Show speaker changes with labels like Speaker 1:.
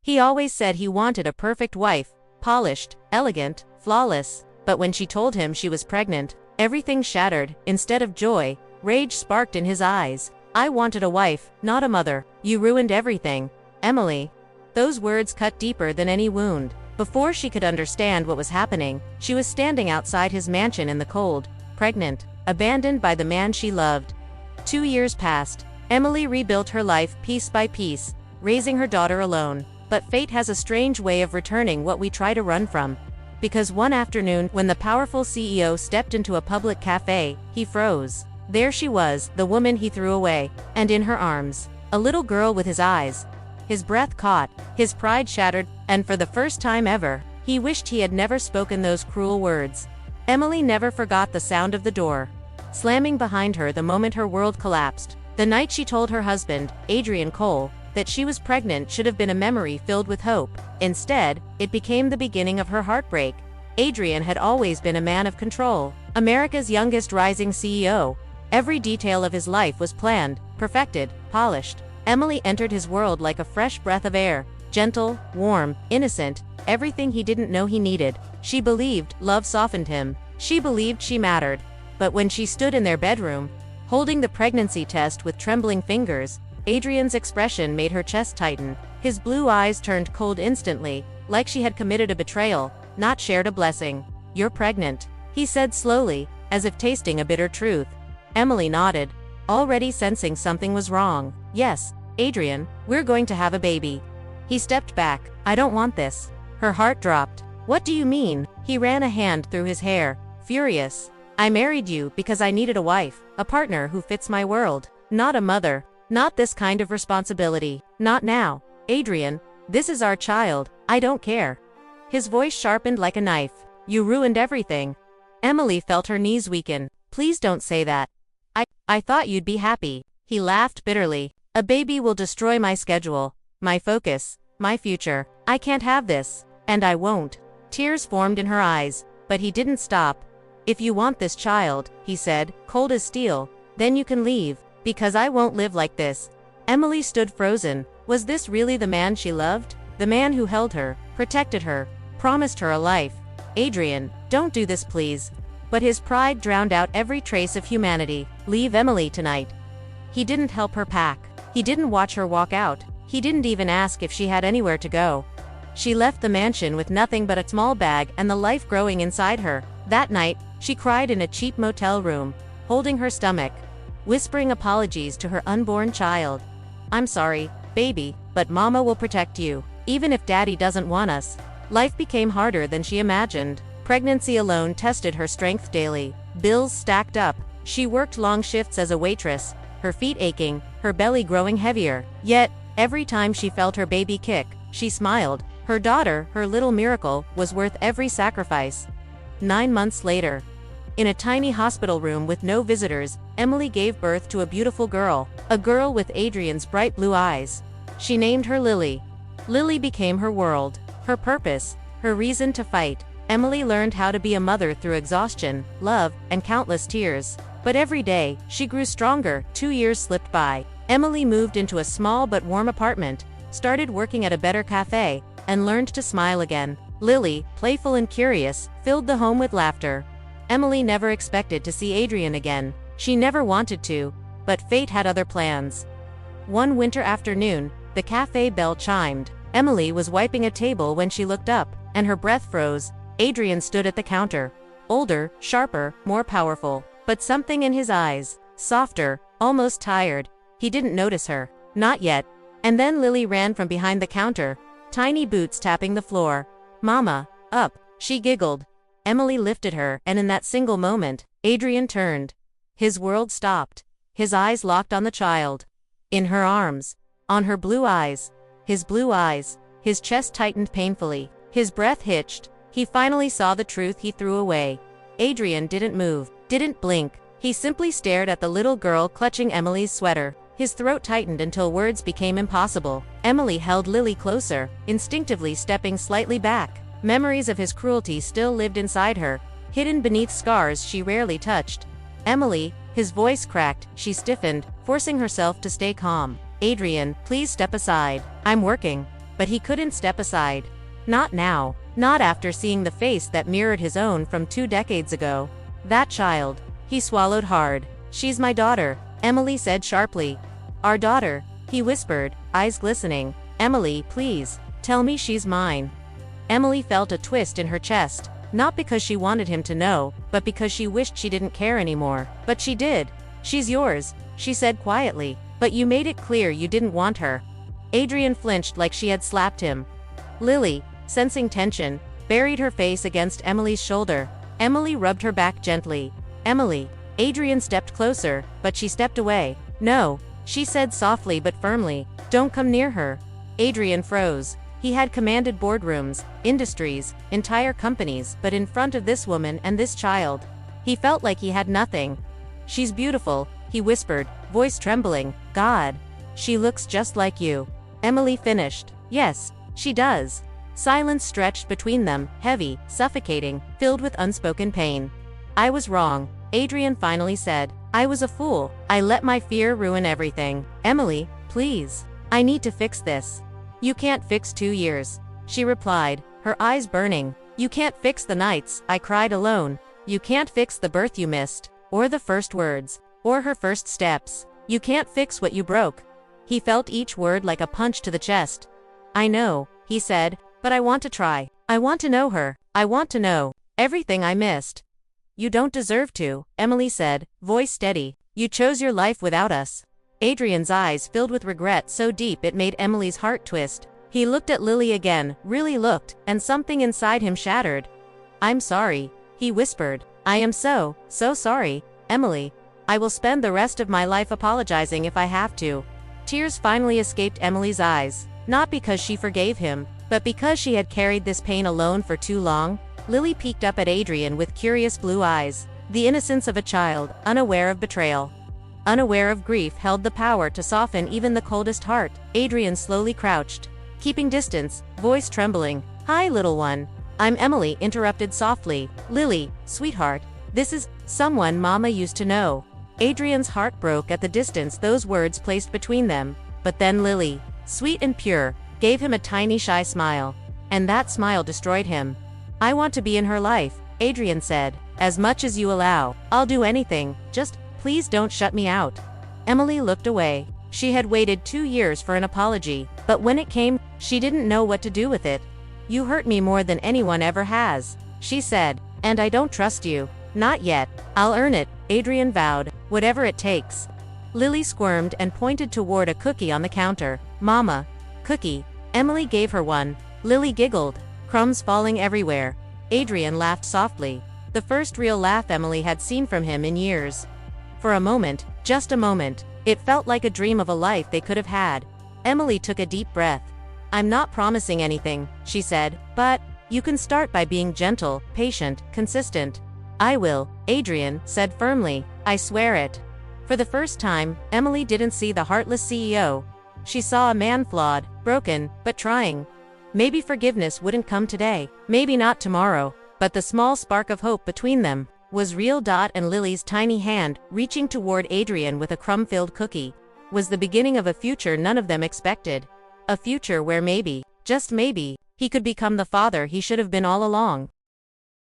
Speaker 1: He always said he wanted a perfect wife, polished, elegant, flawless, but when she told him she was pregnant, everything shattered. Instead of joy, rage sparked in his eyes. I wanted a wife, not a mother. You ruined everything, Emily. Those words cut deeper than any wound. Before she could understand what was happening, she was standing outside his mansion in the cold, pregnant, abandoned by the man she loved. 2 years passed. Emily rebuilt her life piece by piece, raising her daughter alone. But fate has a strange way of returning what we try to run from. Because one afternoon, when the powerful CEO stepped into a public cafe, he froze. There she was, the woman he threw away, and in her arms, a little girl with his eyes. His breath caught, his pride shattered, and for the first time ever, he wished he had never spoken those cruel words. Emily never forgot the sound of the door slamming behind her the moment her world collapsed. The night she told her husband, Adrian Cole, that she was pregnant should have been a memory filled with hope. Instead, it became the beginning of her heartbreak. Adrian had always been a man of control, America's youngest rising CEO. Every detail of his life was planned, perfected, polished. Emily entered his world like a fresh breath of air, gentle, warm, innocent, everything he didn't know he needed. She believed love softened him. She believed she mattered. But when she stood in their bedroom, holding the pregnancy test with trembling fingers, Adrian's expression made her chest tighten. His blue eyes turned cold instantly, like she had committed a betrayal, not shared a blessing. "You're pregnant," he said slowly, as if tasting a bitter truth. Emily nodded, already sensing something was wrong. "Yes, Adrian, we're going to have a baby." He stepped back. "I don't want this." Her heart dropped. "What do you mean?" He ran a hand through his hair, furious. "I married you because I needed a wife, a partner who fits my world, not a mother. Not this kind of responsibility. Not now. Adrian, this is our child. I don't care." His voice sharpened like a knife. "You ruined everything." Emily felt her knees weaken. "Please don't say that. I thought you'd be happy." He laughed bitterly. "A baby will destroy my schedule, my focus, my future. I can't have this. And I won't." Tears formed in her eyes, but he didn't stop. "If you want this child," he said, cold as steel, "then you can leave. Because I won't live like this." Emily stood frozen. Was this really the man she loved? The man who held her, protected her, promised her a life? "Adrian, don't do this please." But his pride drowned out every trace of humanity. "Leave Emily tonight." He didn't help her pack. He didn't watch her walk out. He didn't even ask if she had anywhere to go. She left the mansion with nothing but a small bag and the life growing inside her. That night, she cried in a cheap motel room, holding her stomach, whispering apologies to her unborn child. "I'm sorry, baby, but Mama will protect you, even if Daddy doesn't want us." Life became harder than she imagined. Pregnancy alone tested her strength daily. Bills stacked up. She worked long shifts as a waitress, her feet aching, her belly growing heavier. Yet, every time she felt her baby kick, she smiled. Her daughter, her little miracle, was worth every sacrifice. 9 months later, in a tiny hospital room with no visitors, Emily gave birth to a beautiful girl, a girl with Adrian's bright blue eyes. She named her Lily. Lily became her world, her purpose, her reason to fight. Emily learned how to be a mother through exhaustion, love, and countless tears. But every day, she grew stronger. 2 years slipped by. Emily moved into a small but warm apartment, started working at a better cafe, and learned to smile again. Lily, playful and curious, filled the home with laughter. Emily never expected to see Adrian again. She never wanted to, but fate had other plans. One winter afternoon, the cafe bell chimed. Emily was wiping a table when she looked up, and her breath froze. Adrian stood at the counter. Older, sharper, more powerful. But something in his eyes, softer, almost tired. He didn't notice her. Not yet. And then Lily ran from behind the counter, tiny boots tapping the floor. "Mama, up," she giggled. Emily lifted her, and in that single moment, Adrian turned. His world stopped. His eyes locked on the child. In her arms. On her blue eyes. His blue eyes. His chest tightened painfully. His breath hitched. He finally saw the truth he threw away. Adrian didn't move, didn't blink. He simply stared at the little girl clutching Emily's sweater. His throat tightened until words became impossible. Emily held Lily closer, instinctively stepping slightly back. Memories of his cruelty still lived inside her, hidden beneath scars she rarely touched. "Emily," his voice cracked. She stiffened, forcing herself to stay calm. "Adrian, please step aside. I'm working." but he couldn't step aside. Not now. Not after seeing the face that mirrored his own from 2 decades ago. That child. He swallowed hard. She's my daughter, Emily said sharply. Our daughter, he whispered, eyes glistening. Emily, please, tell me she's mine. Emily felt a twist in her chest, not because she wanted him to know, but because she wished she didn't care anymore. But she did. She's yours, she said quietly, but you made it clear you didn't want her. Adrian flinched like she had slapped him. Lily, sensing tension, buried her face against Emily's shoulder. Emily rubbed her back gently. Emily. Adrian stepped closer, but she stepped away. No, she said softly but firmly. Don't come near her. Adrian froze. He had commanded boardrooms, industries, entire companies, but in front of this woman and this child, he felt like he had nothing. She's beautiful, he whispered, voice trembling. God. She looks just like you. Emily finished. Yes, she does. Silence stretched between them, heavy, suffocating, filled with unspoken pain. I was wrong, Adrian finally said. I was a fool. I let my fear ruin everything. Emily, please. I need to fix this. You can't fix 2 years, she replied, her eyes burning. You can't fix the nights I cried alone. You can't fix the birth you missed, or the first words, or her first steps. You can't fix what you broke. He felt each word like a punch to the chest. I know, he said, but I want to try. I want to know her. I want to know everything I missed. You don't deserve to, Emily said, voice steady. You chose your life without us. Adrian's eyes filled with regret so deep it made Emily's heart twist. He looked at Lily again, really looked, and something inside him shattered. I'm sorry, he whispered. I am so sorry, Emily. I will spend the rest of my life apologizing if I have to. Tears finally escaped Emily's eyes, not because she forgave him, but because she had carried this pain alone for too long. Lily peeked up at Adrian with curious blue eyes. The innocence of a child, unaware of betrayal. Unaware of grief held the power to soften even the coldest heart. Adrian slowly crouched, keeping distance, voice trembling. Hi, little one. I'm Emily, interrupted softly. Lily, sweetheart, this is someone Mama used to know. Adrian's heart broke at the distance those words placed between them. But then Lily, sweet and pure, gave him a tiny shy smile. And that smile destroyed him. I want to be in her life, Adrian said. As much as you allow. I'll do anything, just please don't shut me out. Emily looked away. She had waited 2 years for an apology, but when it came, she didn't know what to do with it. You hurt me more than anyone ever has, she said, and I don't trust you. Not yet. I'll earn it, Adrian vowed, whatever it takes. Lily squirmed and pointed toward a cookie on the counter. Mama. Cookie. Emily gave her one. Lily giggled, crumbs falling everywhere. Adrian laughed softly. The first real laugh Emily had seen from him in years. For a moment, just a moment, it felt like a dream of a life they could have had. Emily took a deep breath. I'm not promising anything, she said, but you can start by being gentle, patient, consistent. I will, Adrian said firmly. I swear it. For the first time, Emily didn't see the heartless CEO. She saw a man flawed, broken, but trying. Maybe forgiveness wouldn't come today, maybe not tomorrow, but the small spark of hope between them was real. And Lily's tiny hand, reaching toward Adrian with a crumb-filled cookie, was the beginning of a future none of them expected. A future where maybe, just maybe, he could become the father he should have been all along.